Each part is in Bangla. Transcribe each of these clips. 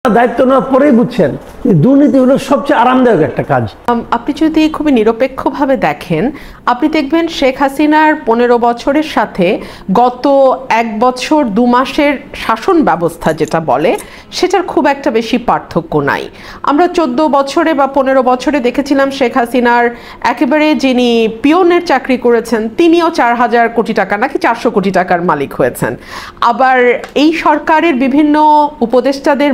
দায়িত্ব নেওয়ার পরেই বুঝছেন দুর্নীতি হলো সবচেয়ে আরামদায়ক একটা কাজ। আপনি যদি খুবই নিরপেক্ষভাবে দেখেন, আপনি দেখবেন শেখ হাসিনার 15 বছরের সাথে গত 1 বছর 2 মাসের শাসন ব্যবস্থা যেটা বলে সেটার খুব একটা বেশি পার্থক্য নাই। আমরা 14 বছরে বা 15 বছরে দেখেছিলাম শেখ হাসিনার একেবারে যিনি পিয়নের চাকরি করেছেন তিনিও 4000 কোটি টাকা নাকি 400 কোটি টাকার মালিক হয়েছেন। আবার এই সরকারের বিভিন্ন উপদেষ্টাদের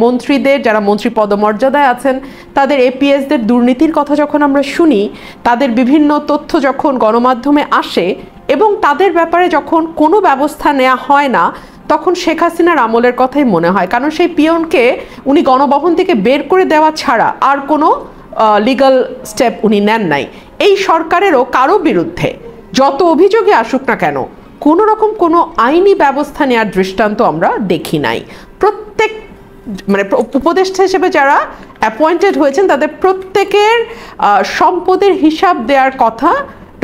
মন্ত্রীদের যারা মন্ত্রী পদমর্যাদায় আছেন তাদের এপিএসদের দুর্নীতির কথা যখন আমরা শুনি, তাদের বিভিন্ন তথ্য যখন গণমাধ্যমে আসে এবং তাদের ব্যাপারে যখন কোনো ব্যবস্থা নেওয়া হয় না, তখন শেখ হাসিনার আমলের কথাই মনে হয়। কারণ সেই পিয়নকে উনি গণভবন থেকে বের করে দেওয়া ছাড়া আর কোনো লিগ্যাল স্টেপ উনি নেন নাই। এই সরকারেরও কারো বিরুদ্ধে যত অভিযোগে আসুক না কেন কোনো রকম কোনো আইনি ব্যবস্থা নেওয়ার দৃষ্টান্ত আমরা দেখি নাই। প্রত্যেক মানে উপদেষ্টা হিসেবে যারা অ্যাপয়েন্টেড হয়েছেন তাদের প্রত্যেকের সম্পদের হিসাব দেওয়ার কথা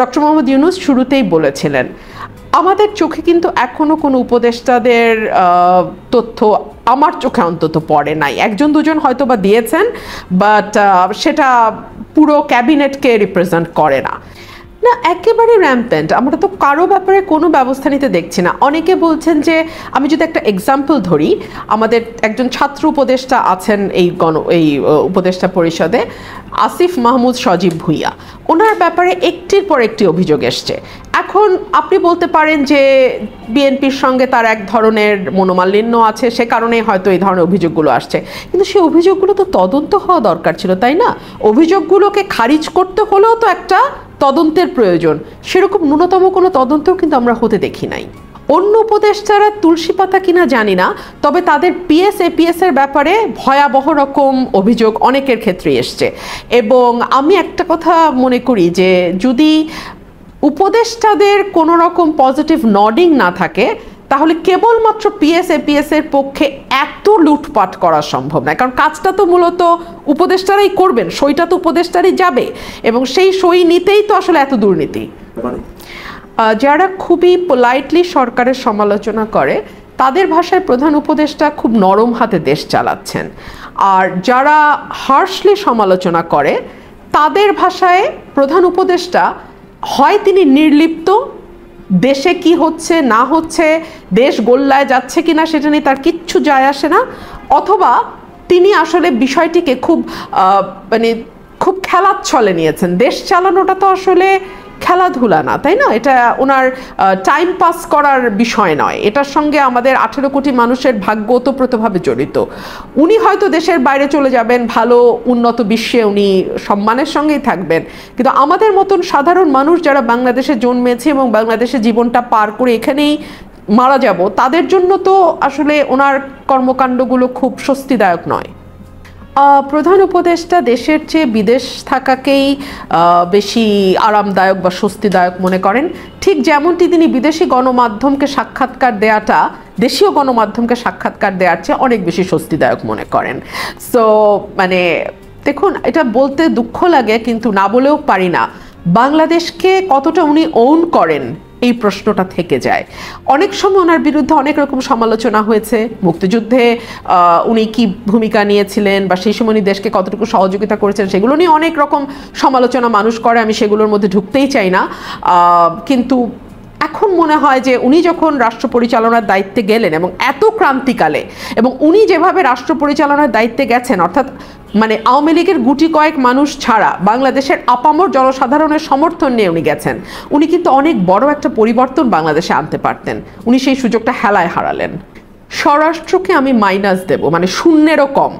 ডক্টর মোহাম্মদ ইউনূস শুরুতেই বলেছিলেন। আমাদের চোখে কিন্তু এখনো কোনো উপদেষ্টাদের তথ্য আমার চোখে অন্তত পড়ে নাই। 1-2জন হয়তো বা দিয়েছেন, বাট সেটা পুরো ক্যাবিনেটকে রিপ্রেজেন্ট করে না। না, একেবারে র্যাম্পেন্ট। আমরা তো কারো ব্যাপারে কোনো ব্যবস্থা নিতে দেখছি না। অনেকে বলছেন যে, আমি যদি একটা এক্সাম্পল ধরি, আমাদের একজন ছাত্র উপদেষ্টা আছেন এই উপদেষ্টা পরিষদে, আসিফ মাহমুদ সজীব ভুইয়া। ওনার ব্যাপারে একটির পর একটি অভিযোগ এসছে। এখন আপনি বলতে পারেন যে বিএনপির সঙ্গে তার এক ধরনের মনোমালিন্য আছে, সে কারণে হয়তো এই ধরনের অভিযোগগুলো আসছে, কিন্তু সেই অভিযোগগুলো তো তদন্ত হওয়া দরকার ছিল, তাই না? অভিযোগগুলোকে খারিজ করতে হলেও তো একটা তদন্তের প্রয়োজন। সেরকম ন্যূনতম কোনো তদন্তও কিন্তু আমরা হতে দেখি নাই। অন্য উপদেষ্টারা তুলসী পাতা কিনা জানি না, তবে তাদের পিএস এপিএস এর ব্যাপারে ভয়াবহ রকম অভিযোগ অনেকের ক্ষেত্রে এসছে। এবং আমি একটা কথা মনে করি যে যদি উপদেষ্টাদের কোনো রকম পজিটিভ নডিং না থাকে তাহলে কেবলমাত্র পিএস এপিএস এর পক্ষে এত লুটপাট করা সম্ভব নয়। কারণ কাজটা তো মূলত উপদেষ্টারাই করবেন, সইটা তো উপদেষ্টারই যাবে, এবং সেই সই নিতেই তো আসলে এত দুর্নীতি। যারা খুবই পোলাইটলি সরকারের সমালোচনা করে তাদের ভাষায় প্রধান উপদেষ্টা খুব নরম হাতে দেশ চালাচ্ছেন, আর যারা হার্শলি সমালোচনা করে তাদের ভাষায় প্রধান উপদেষ্টা হয় তিনি নির্লিপ্ত, দেশে কি হচ্ছে না হচ্ছে, দেশ গোল্লায় যাচ্ছে কিনা সেটা নিয়ে তার কিচ্ছু যায় আসে না, অথবা তিনি আসলে বিষয়টিকে খুব খুব খেলার ছলে নিয়েছেন। দেশ চালানোটা তো আসলে খেলাধুলা না, তাই না? এটা ওনার টাইম পাস করার বিষয় নয়, এটার সঙ্গে আমাদের 18 কোটি মানুষের ভাগ্য ওতপ্রোতভাবে জড়িত। উনি হয়তো দেশের বাইরে চলে যাবেন, ভালো উন্নত বিশ্বে উনি সম্মানের সঙ্গেই থাকবেন, কিন্তু আমাদের মতন সাধারণ মানুষ যারা বাংলাদেশে জন্মেছে এবং বাংলাদেশে জীবনটা পার করে এখানেই মারা যাব, তাদের জন্য তো আসলে ওনার কর্মকাণ্ডগুলো খুব স্বস্তিদায়ক নয়। প্রধান উপদেষ্টা দেশের চেয়ে বিদেশ থাকাকেই বেশি আরামদায়ক বা স্বস্তিদায়ক মনে করেন, ঠিক যেমনটি তিনি বিদেশি গণমাধ্যমকে সাক্ষাৎকার দেওয়াটা দেশীয় গণমাধ্যমকে সাক্ষাৎকার দেওয়ার চেয়ে অনেক বেশি স্বস্তিদায়ক মনে করেন। সো দেখুন, এটা বলতে দুঃখ লাগে কিন্তু না বলেও পারি না, বাংলাদেশকে কতটা উনি ওন করেন এই প্রশ্নটা থেকে যায়। অনেক সময় ওনার বিরুদ্ধে অনেক রকম সমালোচনা হয়েছে। মুক্তিযুদ্ধে উনি কি ভূমিকা নিয়েছিলেন বা সেই সময় উনি দেশকে কতটুকু সহযোগিতা করেছেন সেগুলো নিয়ে অনেক রকম সমালোচনা মানুষ করে, আমি সেগুলোর মধ্যে ঢুকতেই চাই না। কিন্তু এখন মনে হয় যে উনি যখন রাষ্ট্র পরিচালনার দায়িত্বে গেলেন এবং এত ক্রান্তিকালে, এবং উনি যেভাবে রাষ্ট্র পরিচালনার দায়িত্বে গেছেন, অর্থাৎ আওয়ামী লীগের গুটি কয়েক মানুষ ছাড়া বাংলাদেশের আপামর জনসাধারণের সমর্থন নিয়ে উনি গেছেন, উনি কিন্তু অনেক বড় একটা পরিবর্তন বাংলাদেশে আনতে পারতেন। উনি সেই সুযোগটা হেলায় হারালেন। স্বরাষ্ট্রকে আমি মাইনাস দেব, শূন্যেরও কম,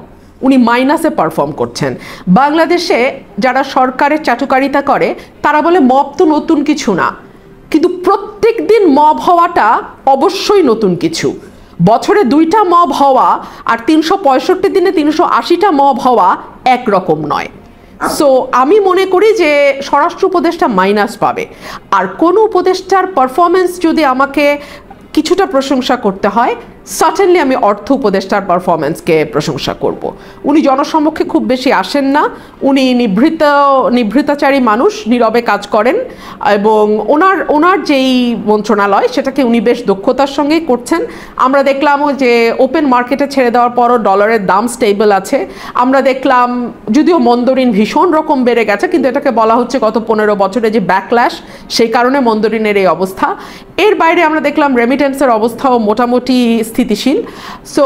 উনি মাইনাসে পারফর্ম করছেন। বাংলাদেশে যারা সরকারের চাটুকারিতা করে তারা বলে মব তো নতুন কিছু না, কিন্তু প্রত্যেক দিন মব হওয়াটা অবশ্যই নতুন কিছু। বছরে 2টা মব হওয়া আর 365 দিনে 380টা মব হওয়া একরকম নয়। সো আমি মনে করি যে স্বরাষ্ট্র উপদেষ্টা মাইনাস পাবে। আর কোন উপদেষ্টার পারফরমেন্স যদি আমাকে কিছুটা প্রশংসা করতে হয়, সার্টেনলি আমি অর্থ উপদেষ্টার পারফরমেন্সকে প্রশংসা করব। উনি জনসমক্ষে খুব বেশি আসেন না, উনি নিভৃতাচারী মানুষ, নীরবে কাজ করেন, এবং ওনার যেই মন্ত্রণালয় সেটাকে উনি বেশ দক্ষতার সঙ্গেই করছেন। আমরা দেখলাম যে ওপেন মার্কেটে ছেড়ে দেওয়ার পরও ডলারের দাম স্টেবল আছে। আমরা দেখলাম যদিও মন্দরিন ভীষণ রকম বেড়ে গেছে, কিন্তু এটাকে বলা হচ্ছে গত 15 বছরে যে ব্যাকল্যাশ, সেই কারণে মন্দরিনের এই অবস্থা। এর বাইরে আমরা দেখলাম রেমিটেন্সের অবস্থাও মোটামুটি স্থিতিশীল। সো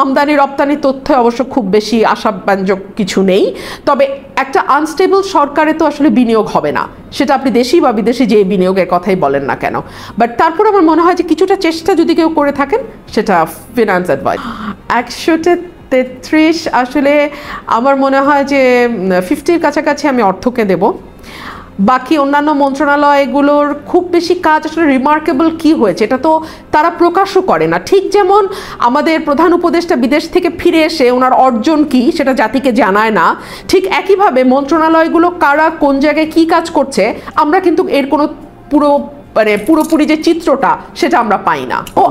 আমদানি রপ্তানি তথ্যে অবশ্য খুব বেশি আশাব্যঞ্জক কিছু নেই। তবে একটা আনস্টেবল সরকারে তো আসলে বিনিয়োগ হবে না, সেটা আপনি দেশি বা বিদেশি যে বিনিয়োগের কথাই বলেন না কেন। বাট তারপর আমার মনে হয় যে কিছুটা চেষ্টা যদি কেউ করে থাকেন, সেটা ফিনান্স অ্যাডভাইস। 133 আসলে আমার মনে হয় যে 50-র কাছাকাছি আমি অর্থকে দেব। বাকি অন্যান্য মন্ত্রণালয়গুলোর খুব বেশি কাজ আসলে রিমার্কেবল কি হয়েছে এটা তো তারা প্রকাশও করে না। ঠিক যেমন আমাদের প্রধান উপদেষ্টা বিদেশ থেকে ফিরে এসে ওনার অর্জন কি সেটা জাতিকে জানায় না, ঠিক একইভাবে মন্ত্রণালয়গুলো কারা কোন জায়গায় কি কাজ করছে আমরা কিন্তু এর কোনো পুরোপুরি যে চিত্রটা সেটা আমরা পাই না। ও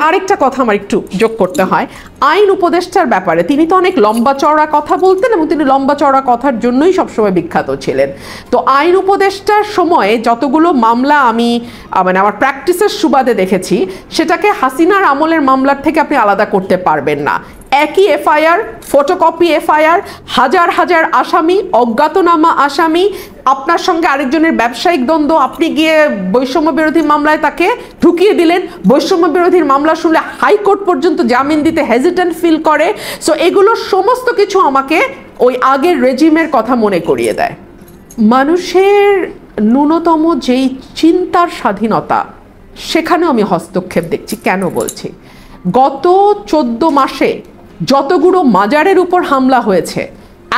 আরেকটা কথা আমার একটু যোগ করতে হয়, আইন উপদেষ্টার ব্যাপারে তিনি তো অনেক লম্বা চওড়া কথা বলতেন এবং তিনি লম্বা চওড়া কথার জন্যই সবসময় বিখ্যাত ছিলেন। তো আইন উপদেষ্টার সময়ে যতগুলো মামলা আমি আমার প্র্যাকটিসের সুবাদে দেখেছি, সেটাকে হাসিনার আমলের মামলার থেকে আপনি আলাদা করতে পারবেন না। একই এফআইআর, ফটোকপি এফআইআর, হাজার হাজার আসামি, অজ্ঞাতনামা আসামি, আপনার সঙ্গে আরেকজনের ব্যবসায়িক দ্বন্দ্ব, আপনি গিয়ে বৈষম্য বিরোধী মামলায় তাকে ঢুকিয়ে দিলেন, বৈষম্য বিরোধীর মামলা শুনলে হাইকোর্ট পর্যন্ত জামিন দিতে হেজিটেন্ট ফিল করে। সো এগুলো সমস্ত কিছু আমাকে ওই আগের রেজিমের কথা মনে করিয়ে দেয়। মানুষের ন্যূনতম যেই চিন্তার স্বাধীনতা, সেখানেও আমি হস্তক্ষেপ দেখছি। কেন বলছি? গত 14 মাসে যতগুলো মাজারের উপর হামলা হয়েছে,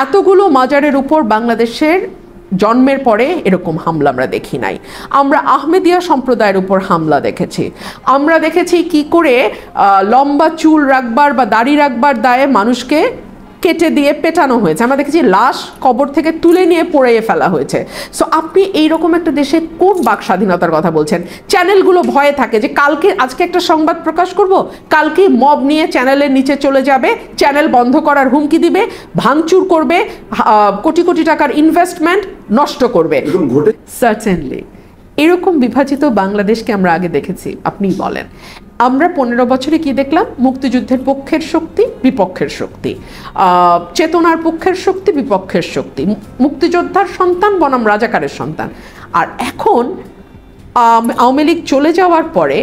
এতগুলো মাজারের উপর বাংলাদেশের জন্মের পরে এরকম হামলা আমরা দেখি নাই। আমরা আহমেদিয়া সম্প্রদায়ের উপর হামলা দেখেছি, আমরা দেখেছি কি করে লম্বা চুল রাখবার বা দাড়ি রাখবার দায়ে মানুষকে কেটে দিয়ে পেটানো হয়েছে, আমরা দেখেছি লাশ কবর থেকে তুলে নিয়ে পোড়িয়ে ফেলা হয়েছে। সো আপনি এইরকম একটা দেশে কোন বাক স্বাধীনতার কথা বলছেন? চ্যানেলগুলো ভয়ে থাকে যে আজকে একটা সংবাদ প্রকাশ করব, কালকে মব নিয়ে চ্যানেলের নিচে চলে যাবে, চ্যানেল বন্ধ করার হুমকি দিবে, ভাঙচুর করবে, কোটি কোটি টাকার ইনভেস্টমেন্ট নষ্ট করবে। সার্টেনলি এরকম বিভাজিত বাংলাদেশকে আমরা আগে দেখেছি। আপনি বলেন, আমরা 15 বছরে কি দেখলাম? মুক্তিযুদ্ধের পক্ষের শক্তি, বিপক্ষের শক্তি, চেতনার পক্ষের শক্তি, বিপক্ষের শক্তি, মুক্তিযোদ্ধার সন্তান বনাম রাজাকারের সন্তান। আর এখন আওয়ামী লীগ চলে যাওয়ার পরে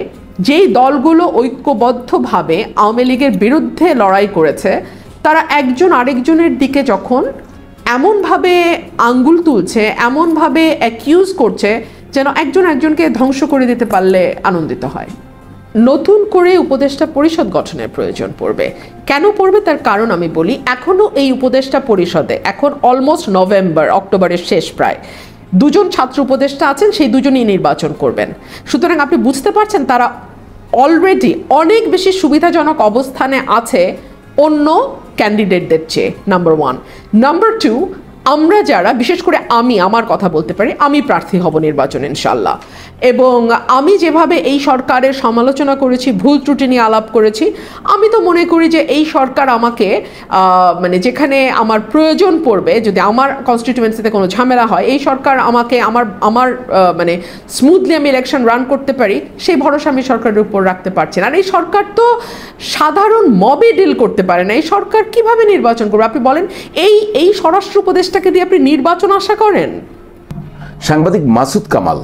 যেই দলগুলো ঐক্যবদ্ধভাবে আওয়ামী লীগের বিরুদ্ধে লড়াই করেছে, তারা একজন আরেকজনের দিকে যখন এমনভাবে আঙ্গুল তুলছে, এমনভাবে অ্যাকিউজ করছে, যেন একজন একজনকে ধ্বংস করে দিতে পারলে আনন্দিত হয়। নতুন করে উপদেষ্টা পরিষদ গঠনের প্রয়োজন পড়বে। কেন পড়বে তার কারণ আমি বলি। এখনো এই উপদেষ্টা পরিষদে এখন অলমোস্ট অক্টোবরের শেষ প্রায় 2 ছাত্র উপদেষ্টা আছেন, সেই 2জনই নির্বাচন করবেন। সুতরাং আপনি বুঝতে পারছেন তারা অলরেডি অনেক বেশি সুবিধাজনক অবস্থানে আছে অন্য ক্যান্ডিডেটদের চেয়ে, নাম্বার 1। নাম্বার 2, আমরা যারা, বিশেষ করে আমার কথা বলতে পারি, আমি প্রার্থী হব নির্বাচনে ইনশাল্লাহ, এবং আমি যেভাবে এই সরকারের সমালোচনা করেছি, ভুল ত্রুটি নিয়ে আলাপ করেছি, আমি তো মনে করি যে এই সরকার আমাকে যেখানে আমার প্রয়োজন পড়বে, যদি আমার কনস্টিটিউয়েন্সিতে কোনো ঝামেলা হয়, এই সরকার আমাকে আমার স্মুথলি আমি ইলেকশন রান করতে পারি, সেই ভরসা আমি সরকারের উপর রাখতে পারছি না। আর এই সরকার তো সাধারণ মবে ডিল করতে পারে না, এই সরকার কিভাবে নির্বাচন করবে? আপনি বলেন, এই স্বরাষ্ট্র উপদেষ্টাকে দিয়ে আপনি নির্বাচন আশা করেন? সাংবাদিক মাসুদ কামাল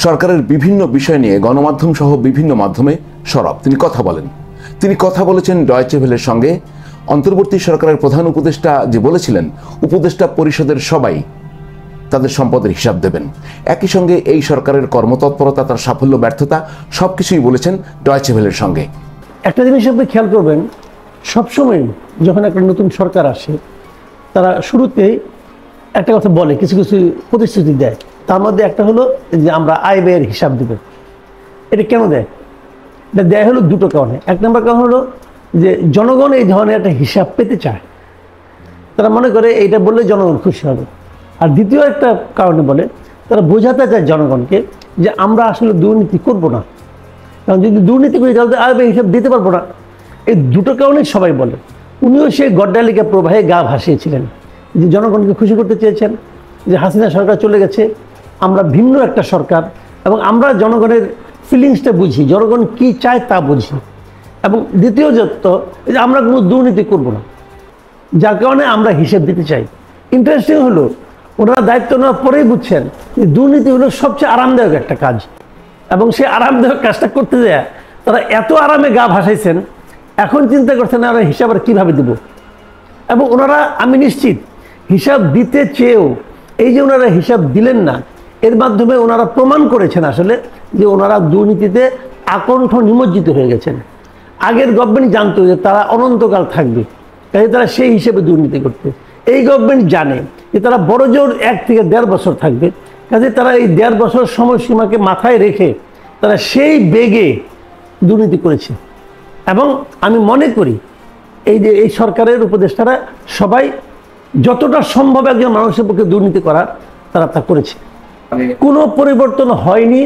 সরকারের বিভিন্ন বিষয় নিয়ে গণমাধ্যম সহ বিভিন্ন মাধ্যমে সরব। তিনি কথা বলেছেন ডয়েচে ভেলের সঙ্গে। অন্তর্বর্তী সরকারের প্রধান উপদেষ্টা যে বলেছিলেন উপদেষ্টা পরিষদের সবাই তাদের সম্পদের হিসাব দেবেন, একই সঙ্গে এই সরকারের কর্মতৎপরতা, তার সাফল্য ব্যর্থতা সবকিছুই বলেছেন ডয়েচে ভেলের সঙ্গে। একটা জিনিস আপনি খেয়াল করবেন, সবসময় যখন একটা নতুন সরকার আসে, তারা শুরুতেই একটা কথা বলে, কিছু কিছু প্রতিশ্রুতি দেয়। তার মধ্যে একটা হলো যে আমরা আয় ব্যয়ের হিসাব দেব। এটা কেন দেয়? এটা দেয় হলো 2টো কারণে। 1 নম্বর কারণ হলো যে জনগণ এই ধরনের একটা হিসাব পেতে চায়, তারা মনে করে এইটা বললে জনগণ খুশি হবে। আর দ্বিতীয় একটা কারণে বলে, তারা বোঝাতে চায় জনগণকে যে আমরা আসলে দুর্নীতি করব না, কারণ যদি দুর্নীতি করি তাহলে আর হিসাব দিতে পারবো না। এই দুটো কারণে সবাই বলে। উনিও সেই গড্ডালিকা প্রবাহে গা ভাসিয়েছিলেন, যে জনগণকে খুশি করতে চেয়েছেন যে হাসিনা সরকার চলে গেছে, আমরা ভিন্ন একটা সরকার, এবং আমরা জনগণের ফিলিংসটা বুঝি, জনগণ কি চায় তা বুঝি। এবং দ্বিতীয় যত যে আমরা কোনো দুর্নীতি করব না, যার কারণে আমরা হিসেব দিতে চাই। ইন্টারেস্টিং হলো ওনারা দায়িত্ব নেওয়ার পরেই বুঝছেন যে দুর্নীতি হলো সবচেয়ে আরামদায়ক একটা কাজ, এবং সেই আরামদায়ক কাজটা করতে যায় তারা এত আরামে গা ভাসাইছেন, এখন চিন্তা করছেন ওরা হিসাব আর কীভাবে দেব। এবং ওনারা, আমি নিশ্চিত, হিসাব দিতে চেয়েও এই যে ওনারা হিসাব দিলেন না, এর মাধ্যমে ওনারা প্রমাণ করেছেন আসলে যে ওনারা দুর্নীতিতে আকণ্ঠ নিমজ্জিত হয়ে গেছেন। আগের গভর্নমেন্ট জানতো যে তারা অনন্তকাল থাকবে, কাজে তারা সেই হিসেবে দুর্নীতি করতে। এই গভর্নমেন্ট জানে যে তারা বড় জোর 1 থেকে 1.5 বছর থাকবে, কাজে তারা এই 1.5 বছর সময়সীমাকে মাথায় রেখে তারা সেই বেগে দুর্নীতি করেছে। এবং আমি মনে করি এই যে এই সরকারের উপদেষ্টারা সবাই যতটা সম্ভব একজন মানুষের পক্ষে দুর্নীতি করার তারা তা করেছে। কোনো পরিবর্তন হয়নি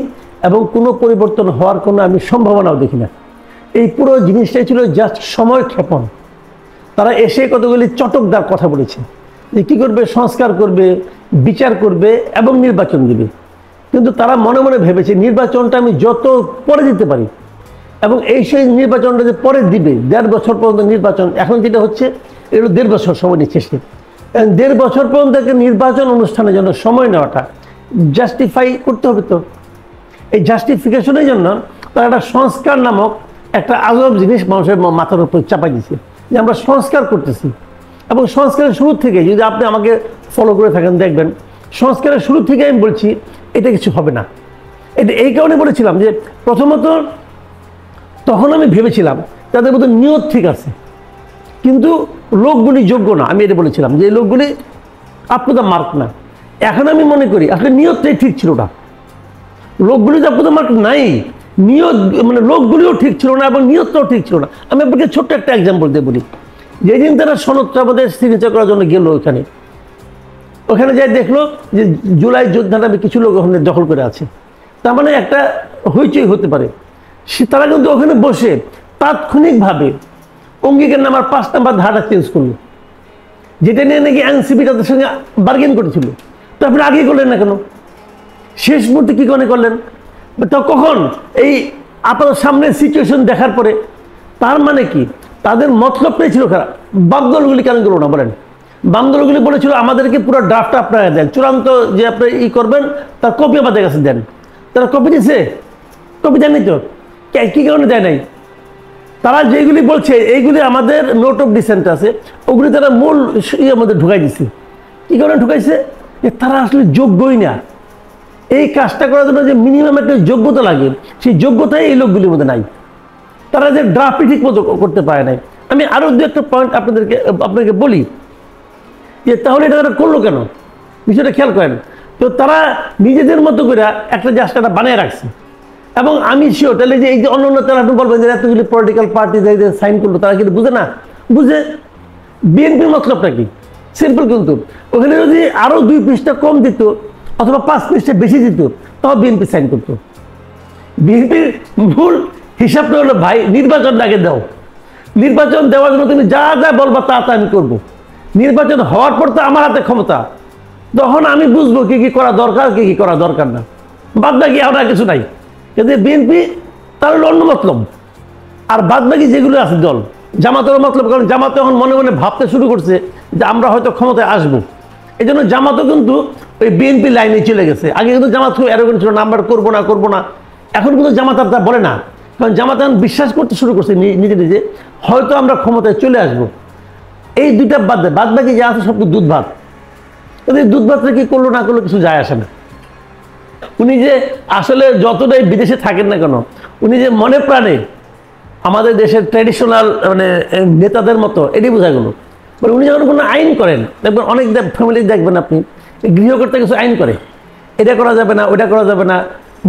এবং কোনো পরিবর্তন হওয়ার কোনো আমি সম্ভাবনাও দেখি না। এই পুরো জিনিসটাই ছিল জাস্ট সময় ক্ষেপণ। তারা এসে কতগুলি চটকদার কথা বলেছে যে কী করবে, সংস্কার করবে, বিচার করবে এবং নির্বাচন দেবে। কিন্তু তারা মনে মনে ভেবেছে নির্বাচনটা আমি যত পরে দিতে পারি, এবং এই সেই নির্বাচনটা যে পরে দিবে, 1.5 বছর পর্যন্ত নির্বাচন, এখন যেটা হচ্ছে এগুলো 1.5 বছর সময় নিচ্ছে সে। 1.5 বছর পর্যন্ত একটা নির্বাচন অনুষ্ঠানের জন্য সময় নেওয়াটা জাস্টিফাই করতে হবে। তো এই জাস্টিফিকেশনের জন্য তারা একটা সংস্কার নামক একটা আজব জিনিস মানুষের মাথার উপর চাপাই দিচ্ছে যে আমরা সংস্কার করতেছি। এবং সংস্কারের শুরু থেকে যদি আপনি আমাকে ফলো করে থাকেন দেখবেন, সংস্কারের শুরু থেকে আমি বলছি এটা কিছু হবে না। এটা এই কারণে বলেছিলাম যে প্রথমত তখন আমি ভেবেছিলাম তাদের মধ্যে নিয়ত ঠিক আছে, কিন্তু লোকগুলি যোগ্য না। আমি এটা বলেছিলাম যে এই লোকগুলি আপ টু দ্য মার্ক না। এখন আমি মনে করি আসলে নিয়তটাই ঠিক ছিল না, লোকগুলি তো আপ টু দ্য মার্ক নাই, নিয়ত মানে লোকগুলিও ঠিক ছিল না এবং নিয়তটাও ঠিক ছিল না। আমি আপনাকে ছোট্ট একটা এক্সাম্পল দিয়ে বলি। যেদিন তারা সনদটা আমাদের সিগনেচার করার জন্য গেল, ওখানে যাই দেখলো যে জুলাই যোদ্ধা নামে কিছু লোক ওখানে দখল করে আছে, তার মানে একটা হইচই হতে পারে। তারা কিন্তু ওখানে বসে তাৎক্ষণিকভাবে অঙ্গীকার নামার 5 নাম্বার ধারাটা চেঞ্জ করলো, যেটা নিয়ে নাকি এনসিপি তাদের সঙ্গে বার্গেন করেছিল। তো আপনি আগে করলেন না কেন? শেষ মুহূর্তে কী করে করলেন? তো কখন? এই আপনার সামনে সিচুয়েশন দেখার পরে। তার মানে কি তাদের মতলবটাই ছিল খারাপ। বাম দলগুলি কেন করলো না বলেন? বাম দলগুলি বলেছিল আমাদেরকে পুরো ড্রাফটটা আপনারা দেন, চূড়ান্ত যে আপনি করবেন তার কপি আমাদের কাছে দেন। তারা কপি দিয়েছে? কপি দেননি তো। কী কারণে দেয় নাই? তারা যেগুলি বলছে এইগুলি আমাদের নোট অফ ডিসেন্ট আছে, ওগুলি তারা মূল ইয়ের মধ্যে ঢুকাই দিচ্ছে। কী কারণে ঢুকাইছে? যে তারা আসলে যোগ্যই না। এই কাজটা করার জন্য যে মিনিমাম একটা যোগ্যতা লাগে, সেই যোগ্যতাই এই লোকগুলির মধ্যে নাই। তারা যে ড্রাফটই ঠিক মতো করতে পারে নাই। আমি আরও 2-1টা পয়েন্ট আপনাকে বলি যে তাহলে এটা তারা করলো কেন, বিষয়টা খেয়াল করেন। তো তারা নিজেদের মতো করে একটা জাস্টাটা বানিয়ে রাখছে। এবং আমি শিওর তাহলে যে এই যে অন্য তারা আপনি বলবেন যে এতগুলি পলিটিক্যাল পার্টি সাইন করলো, তারা কিন্তু বুঝে না। বুঝে বিএনপির মতলবটা কি? সিম্পল। কিন্তু ওখানে যদি আরও 2 পৃষ্ঠা কম দিত অথবা 5 পৃষ্ঠা বেশি দিত, তাও বিএনপি সাইন করতো। বিএনপির মূল হিসাবটা হলো ভাই নির্বাচন আগে দাও, নির্বাচন দেওয়ার জন্য তুমি যা যা বলবা তা তা আমি করবো। নির্বাচন হওয়ার পর তো আমার হাতে ক্ষমতা, তখন আমি বুঝবো কি কি করা দরকার, কি কি করা দরকার না। বাদ বাকি আমরা কিছু নাই। কিন্তু বিএনপি তার হলো অন্য মতলব। আর বাদ বাকি যেগুলো আছে দল, জামাতের মতলব, কারণ জামাত এখন মনে মনে ভাবতে শুরু করছে যে আমরা হয়তো ক্ষমতায় আসবো। এই জন্য জামাতও কিন্তু ওই বিএনপি লাইনে চলে গেছে। আগে কিন্তু জামাত খুব অ্যারোগেন্ট ছিল, নাম্বার করবো না। এখন কিন্তু জামাত আর তা বলে না, কারণ জামাত এখন বিশ্বাস করতে শুরু করছে নিজে নিজে হয়তো আমরা ক্ষমতায় চলে আসবো। এই দুইটা বাদ বাকি যা আছে সব দুধ ভাত। কিন্তু দুধ ভাতটা কি করলো না করলো কিছু যায় আসে না। উনি যে আসলে যতটাই বিদেশে থাকেন না কেন, উনি যে মনে প্রাণে আমাদের দেশের ট্র্যাডিশনাল মানে নেতাদের মতো, এটাই বোঝা গেল। মানে উনি যখন কোনো আইন করেন দেখবেন, অনেক ফ্যামিলি দেখবেন আপনি গৃহকর্তা কিছু আইন করে, এটা করা যাবে না, ওইটা করা যাবে না,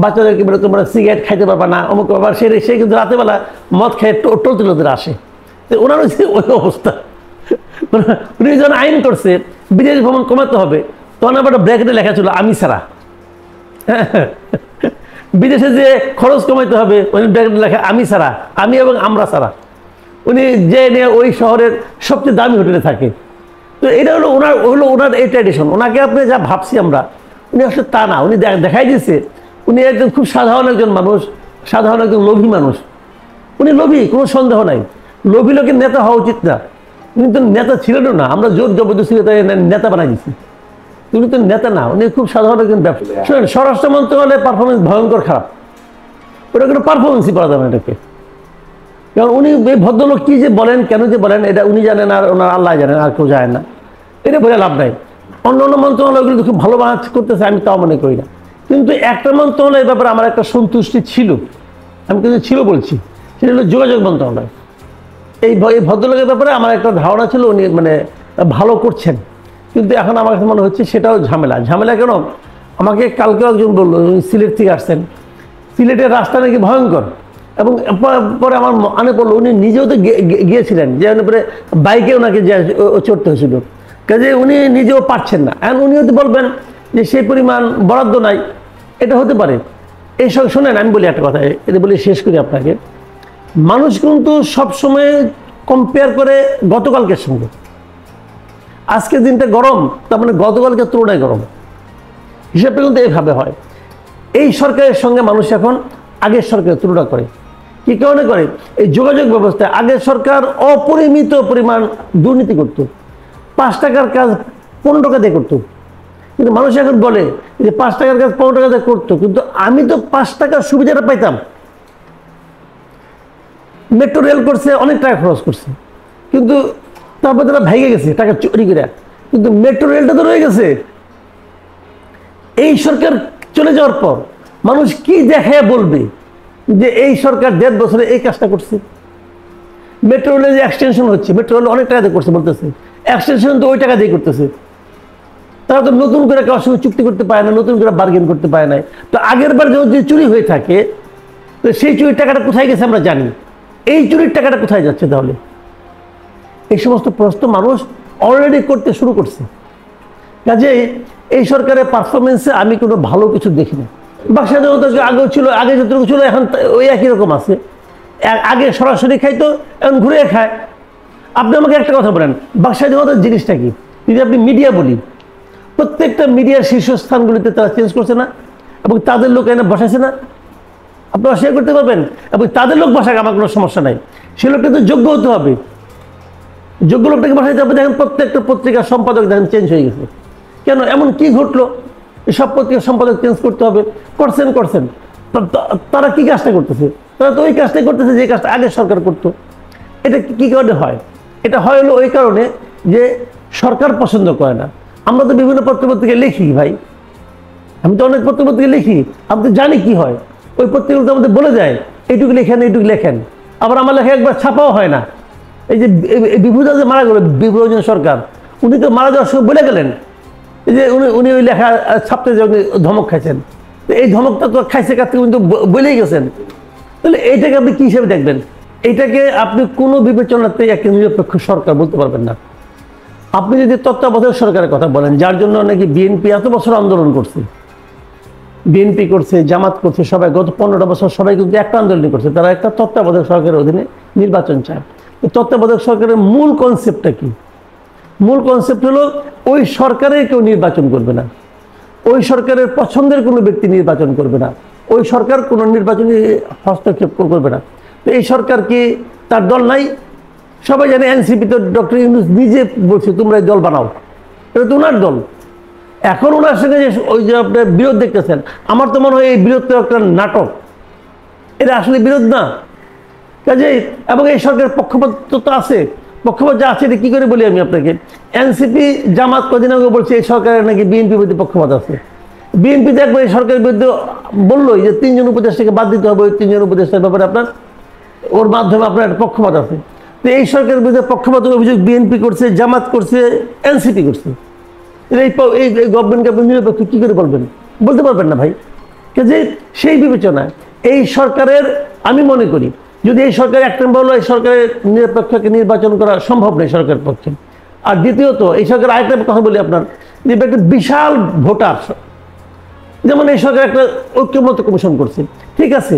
বাচ্চাদেরকে বলে তোমরা সিগারেট খাইতে পারবা না, অমুক আবার সে কিন্তু রাতেবেলা মদ খায় টলতে আসে। তো ওনারও যে ওই অবস্থা। উনি যখন আইন করছে বিদেশ ভ্রমণ কমাতে হবে, তখন আবার ব্র্যাকেটে লেখা ছিল আমি ছাড়া। বিদেশে যে খরচ কমাইতে হবে উনি ব্র্যাকেট লেখা আমি ছাড়া, আমি এবং আমরা ছাড়া। উনি যে নিয়ে ওই শহরের সবচেয়ে দামি হোটেলে থাকে। তো এটা হলো ওনার এই ট্র্যাডিশন। ওনাকে আপনি যা ভাবছি আমরা, উনি আসলে তা না। উনি দেখাই দিচ্ছে উনি একজন খুব সাধারণ একজন মানুষ, সাধারণ একজন লোভী মানুষ। উনি লোভী, কোনো সন্দেহ নাই। লোভী লোকের নেতা হওয়া উচিত না। উনি তো নেতা ছিলেনও না, আমরা জোর জবরদস্তি নেতা বানাই দিচ্ছি। উনি তো নেতা না, উনি খুব সাধারণ একজন ব্যবসায়ী। শুনেন, স্বরাষ্ট্র মন্ত্রণালয়ের পারফরমেন্স ভয়ঙ্কর খারাপ। ওটা কোনো পারফরমেন্সই করা যাবে না এটাকে। কারণ উনি এই ভদ্রলোক কী যে বলেন, কেন যে বলেন, এটা উনি জানেন আর ওনার আল্লাহ জানেন, আর কেউ জানেন না। এটা বলে লাভ নাই। অন্য অন্য মন্ত্রণালয়গুলো খুব ভালো কাজ করতেছে, আমি তাও মনে করি না। কিন্তু একটা মন্ত্রণালয়ের ব্যাপারে আমার একটা সন্তুষ্টি ছিল, আমি কিন্তু ছিল বলছি, সেটা হলো যোগাযোগ মন্ত্রণালয়। এই ভদ্রলোকের ব্যাপারে আমার একটা ধারণা ছিল উনি মানে ভালো করছেন। কিন্তু এখন আমার কাছে মনে হচ্ছে সেটাও ঝামেলা। ঝামেলা কেন? আমাকে কালকে একজন বললো, উনি সিলেট থেকে আসছেন, সিলেটের রাস্তা নাকি ভয়ঙ্কর। এবং পরে আমার মনে পড়লো উনি নিজেও তো গিয়েছিলেন, যে পরে বাইকে ওনাকে চড়তে হয়েছিল। কাজে উনি নিজেও পারছেন না। এখন উনি হয়তো বলবেন যে সেই পরিমাণ বরাদ্দ নাই, এটা হতে পারে। এইসব শোনেন, আমি বলি একটা কথা, এটা বলে শেষ করি আপনাকে। মানুষ কিন্তু সবসময় কম্পেয়ার করে গতকালকের সঙ্গে। আজকের দিনটা গরম, তার মানে গতকালকে তুলনায় গরম, হিসাবটা কিন্তু এইভাবে হয়। এই সরকারের সঙ্গে মানুষ এখন আগের সরকারের তুলনা করে। কি কারণে করে? এই যোগাযোগ ব্যবস্থায় আগের সরকার অপরিমিত পরিমাণ দুর্নীতি করত। 5 টাকার কাজ 15 টাকা দিয়ে করতো। কিন্তু মানুষ এখন বলে যে 5 টাকার কাজ 15 টাকা দিয়ে করতো, কিন্তু আমি তো 5 টাকার সুবিধাটা পাইতাম। মেট্রো রেল করছে, অনেক টাকা খরচ করছে, কিন্তু তারপর তারা ভেঙে গেছে টাকা চুরি করে। কিন্তু মেট্রো রেলটা তো রয়ে গেছে। এই সরকার চলে যাওয়ার পর মানুষ কি দেখে বলবে যে এই সরকার 1.5 বছরে এই কাজটা করছে? মেট্রো রেলে যে এক্সটেনশন হচ্ছে, মেট্রো রেল অনেক টাকা দিয়ে করছে বলতেছে, এক্সটেনশন তো ওই টাকা দিয়ে করতেছে। তারা তো নতুন করে কারোর সঙ্গে চুক্তি করতে পারে না, নতুন করে বার্গেন করতে পারে না। তো আগের বার যদি চুরি হয়ে থাকে, তো সেই চুরির টাকাটা কোথায় গেছে আমরা জানি। এই চুরির টাকাটা কোথায় যাচ্ছে তাহলে? এই সমস্ত প্রশ্ন মানুষ অলরেডি করতে শুরু করছে। কাজেই এই সরকারের পারফরমেন্সে আমি কোনো ভালো কিছু দেখি না। বাক্সা জনতা আগেও ছিল, আগে যতটুকু ছিল এখন ওই একই রকম আছে। আগে সরাসরি খাইতো, এখন ঘুরে খায়। আপনি আমাকে একটা কথা বলেন, বাক্সা জনতার জিনিসটা কি? যদি আপনি মিডিয়া বলি, প্রত্যেকটা মিডিয়ার শীর্ষস্থানগুলিতে তারা চেঞ্জ করছে না, এবং তাদের লোক এনে বসাইছে না? আপনি অস্বীকার করতে পারবেন? এবং তাদের লোক বসাক, আমার কোনো সমস্যা নাই। সে লোকটা তো যোগ্য হতে হবে। যোগ্য লোকটাকে বসাইতে হবে। দেখেন প্রত্যেকটা পত্রিকার সম্পাদক দেখেন চেঞ্জ হয়ে গেছে। কেন? এমন কি ঘটলো সব পত্রিকার সম্পাদক চেঞ্জ করতে হবে? করছেন। তারা কি কাজটা করতেছে? তারা তো ওই কাজটাই করতেছে যে কাজটা আগের সরকার করতো। এটা কি কারণে হয়? এটা হয় হলো ওই কারণে যে সরকার পছন্দ করে না। আমরা তো বিভিন্ন পত্রপত্রিকা লিখি ভাই, আমি তো অনেক পত্রপত্রিকা লিখি, আমি তো জানি কি হয়। ওই পত্রিকাগুলো তো আমাদের বলে যায় এইটুকু লেখেন, এইটুকু লেখেন। আবার আমার লেখা একবার ছাপাও হয় না। এই যে বিভূদা যে মারা গেল, বিভূরঞ্জন সরকার, উনি তো মারা যাওয়ার সময় বলে গেলেন যে উনি ওই লেখা ছাপতে যে উনি ধমক খাইছেন। তো এই ধমকটা তো খাইছে কাছ থেকে কিন্তু বলেই গেছেন। তাহলে এইটাকে আপনি কী হিসেবে দেখবেন? এইটাকে আপনি কোনো বিবেচনাতে একটা নিরপেক্ষ সরকার বলতে পারবেন না। আপনি যদি তত্ত্বাবধায়ক সরকারের কথা বলেন, যার জন্য নাকি বিএনপি এত বছর আন্দোলন করছে, বিএনপি করছে, জামাত করছে, সবাই গত 15টা বছর সবাই কিন্তু একটা আন্দোলন করছে। তারা একটা তত্ত্বাবধায়ক সরকারের অধীনে নির্বাচন চায়। তত্ত্বাবধায়ক সরকারের মূল কনসেপ্টটা কি? মূল কনসেপ্ট হলো ওই সরকারের কেউ নির্বাচন করবে না, ওই সরকারের পছন্দের কোনো ব্যক্তি নির্বাচন করবে না, ওই সরকার কোনো নির্বাচনী হস্তক্ষেপ করবে না। তো এই সরকার কি তার দল নাই? সবাই জানে এনসিপি তো ডক্টর ইউনূস নিজে বলছে তোমরা এই দল বানাও, এটা তো ওনার দল। এখন ওনার সঙ্গে যে ওই যে আপনার বিরোধ দেখতেছেন, আমার তো মনে হয় এই বিরোধটা একটা নাটক, এটা আসলে বিরোধ না। কাজেই এবং এই সরকারের পক্ষপাত তো আছে, পক্ষপাত যা আছে এটা কী করে বলি আমি আপনাকে। এনসিপি জামাত কদিন আগে বলছে এই সরকারের নাকি বিএনপির বিরুদ্ধে পক্ষপাত আছে। বিএনপি দেখবো এই সরকারের বিরুদ্ধে বললো যে 3 জন উপদেষ্টাকে বাদ দিতে হবে, ওই 3 জন উপদেষ্টার ব্যাপারে আপনার ওর মাধ্যমে আপনার একটা পক্ষপাত আছে। তো এই সরকারের বিরুদ্ধে পক্ষপাতের অভিযোগ বিএনপি করছে, জামাত করছে, এনসিপি করছে। এই গভর্নমেন্টকে আপনি নিরপেক্ষ কী করে বলবেন? বলতে পারবেন না ভাই। যে সেই বিবেচনায় এই সরকারের আমি মনে করি যদি এই সরকার এক নম্বর হলো এই সরকারের নিরপেক্ষকে নির্বাচন করা সম্ভব নয় সরকারের পক্ষে। আর দ্বিতীয়ত এই সরকার আরেকটা কথা বলি আপনার, একটা বিশাল ভোটার যেমন এই সরকার একটা ঐক্যমত্য কমিশন করছে, ঠিক আছে,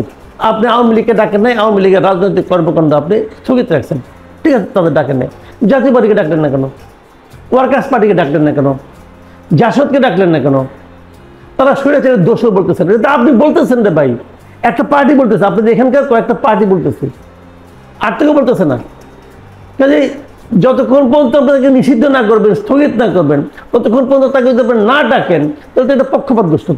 আপনি আওয়ামী লীগকে ডাকেন নাই, আওয়ামী লীগের রাজনৈতিক কর্মকাণ্ড আপনি স্থগিত রাখছেন, ঠিক আছে, তাদের ডাকেন নাই, জাতীয় পার্টিকে ডাকলেন না কেন, ওয়ার্কার্স পার্টিকে ডাকলেন না কেন, জাসদকে ডাকলেন না কেন? তারা স্বৈরাচারের দোষও বলতেছেন, এটা আপনি বলতেছেন রে ভাই, একটা পার্টি বলতেছে, আপনাদের এখানকার কয়েকটা পার্টি বলতেছে, আর থেকে বলতেছে না। কাজে যতক্ষণ পর্যন্ত আপনাদেরকে নিষিদ্ধ না করবেন, স্থগিত না করবেন, ততক্ষণ পর্যন্ত তাকে যদি আপনি না ডাকেন, তাহলে তো এটা পক্ষপাতদুষ্ট।